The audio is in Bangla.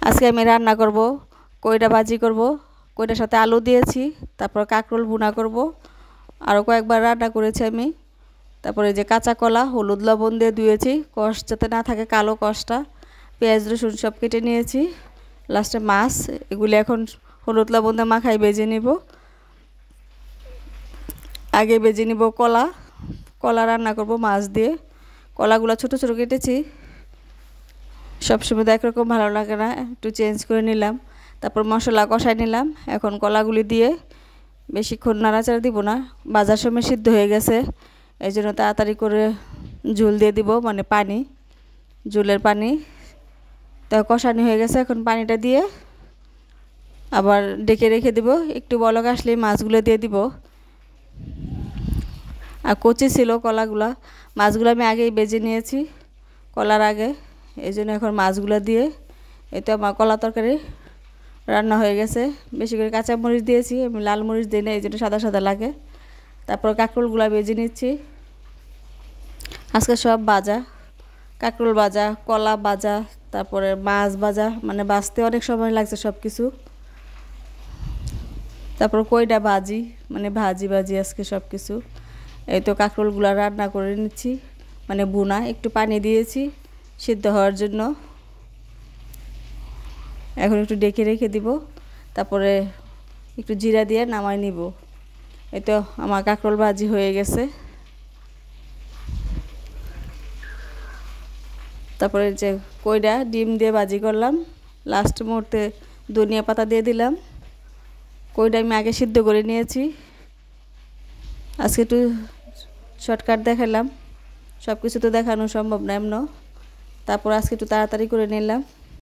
আজকে আমি রান্না করব, কইটা ভাজি করব। কইটার সাথে আলু দিয়েছি, তারপর কাঁকরোল ভুনা করব। আরও কয়েকবার রান্না করেছি আমি। তারপরে যে কাঁচা কলা হলুদ লবণ দিয়ে ধুয়েছি, কষ যাতে না থাকে, কালো কষটা। পেঁয়াজ রসুন সব কেটে নিয়েছি। লাস্টে মাছ, এগুলি এখন হলুদ লবণ দিয়ে মাখাই ভেজে নিব। আগে ভেজে নিব কলা। কলা রান্না করব মাছ দিয়ে। কলাগুলো ছোট ছোট কেটেছি। সবসময় তো একরকম ভালো লাগে না, একটু চেঞ্জ করে নিলাম। তারপর মশলা কষাই নিলাম। এখন কলাগুলি দিয়ে বেশিক্ষণ নাড়াচাড়া দিব না, বাজার সময় সিদ্ধ হয়ে গেছে, এই জন্য তাড়াতাড়ি করে ঝোল দিয়ে দিব, মানে পানি, ঝোলের পানি। তা কষানি হয়ে গেছে, এখন পানিটা দিয়ে আবার ডেকে রেখে দিব। একটু বলক আসলেই মাছগুলো দিয়ে দিব। আর কচি ছিল কলাগুলা, মাছগুলো আমি আগেই বেজে নিয়েছি কলার আগে, এই জন্য এখন মাছগুলো দিয়ে, এই তো আমার কলা তরকারি রান্না হয়ে গেছে। বেশি করে কাঁচা মরিচ দিয়েছি, আমি লাল মরিচ দিই না, এই জন্য সাদা সাদা লাগে। তারপর কাঁকরোলগুলো ভেজে নিচ্ছি। আজকে সব ভাজা, কাঁকরোল ভাজা, কলা ভাজা, তারপরে মাছ ভাজা, মানে ভাজতে অনেক সময় লাগছে সব কিছু। তারপর কইটা ভাজি, মানে ভাজি ভাজি আজকে সব কিছু। এই তো কাঁকরোলগুলো রান্না করে নিচ্ছি, মানে বুনা, একটু পানি দিয়েছি সিদ্ধ হওয়ার জন্য। এখন একটু ডেকে রেখে দিব, তারপরে একটু জিরা দিয়ে নামাই নিব। এই তো আমার কাঁকরোল ভাজি হয়ে গেছে। তারপরে যে কইটা ডিম দিয়ে ভাজি করলাম, লাস্ট মুহূর্তে ধনিয়া পাতা দিয়ে দিলাম। কইটা আমি আগে সিদ্ধ করে নিয়েছি। আজকে একটু শর্টকাট দেখালাম, সব কিছু তো দেখানো সম্ভব না এমন। তারপর আজকে একটু তাড়াতাড়ি করে নিলাম।